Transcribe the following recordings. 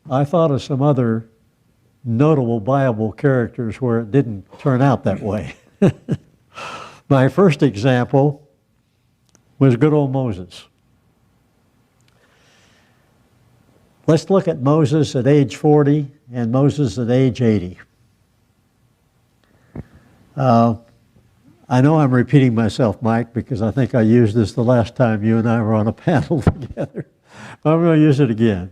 I thought of some other notable Bible characters where it didn't turn out that way. My first example was good old Moses. Let's look at Moses at age 40 and Moses at age 80. I know I'm repeating myself, Mike, because I think I used this the last time you and I were on a panel together. But I'm going to use it again.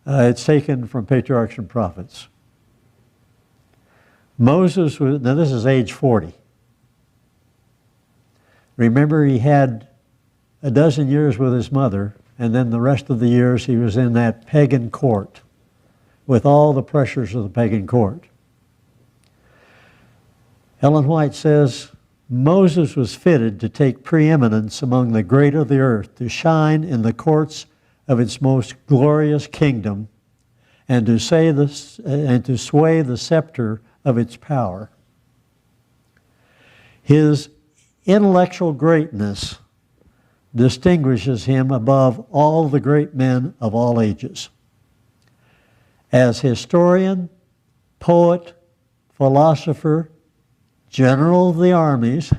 It's taken from Patriarchs and Prophets. Moses was, now this is age 40. Remember, he had a dozen years with his mother, and then the rest of the years he was in that pagan court with all the pressures of the pagan court. Ellen White says, Moses was fitted to take preeminence among the great of the earth, to shine in the courts of its most glorious kingdom, and to sway the scepter of its power. His intellectual greatness distinguishes him above all the great men of all ages. As historian, poet, philosopher, general of the armies,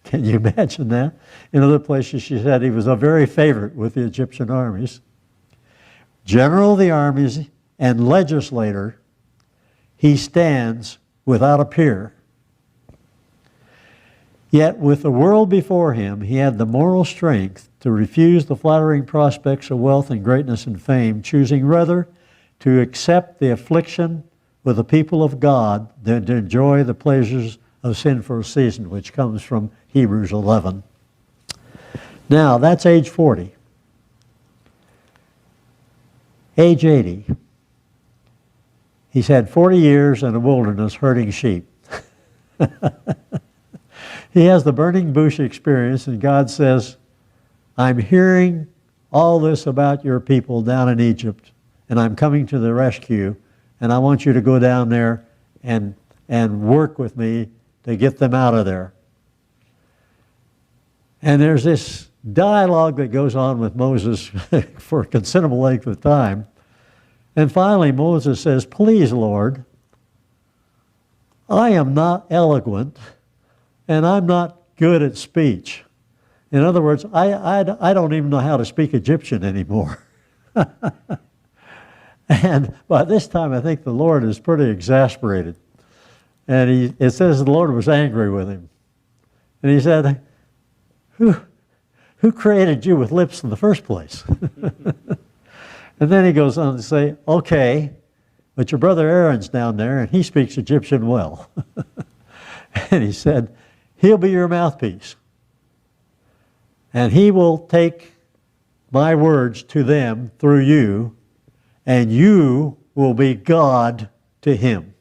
can you imagine that? In other places she said he was a very favorite with the Egyptian armies. General of the armies and legislator, he stands without a peer. Yet with the world before him, he had the moral strength to refuse the flattering prospects of wealth and greatness and fame, choosing rather to accept the affliction with the people of God than to enjoy the pleasures of sin for a season, which comes from Hebrews 11. Now, that's age 40. Age 80. He's had 40 years in the wilderness herding sheep. He has the burning bush experience, and God says, I'm hearing all this about your people down in Egypt, and I'm coming to the rescue, and I want you to go down there and work with me to get them out of there. And there's this dialogue that goes on with Moses for a considerable length of time. And finally Moses says, please, Lord, I am not eloquent and I'm not good at speech. In other words, I don't even know how to speak Egyptian anymore. And by this time, I think the Lord is pretty exasperated. And it says the Lord was angry with him. And he said, who created you with lips in the first place? And then he goes on to say, okay, but your brother Aaron's down there and he speaks Egyptian well. And he said, he'll be your mouthpiece. And he will take my words to them through you, and you will be God to him.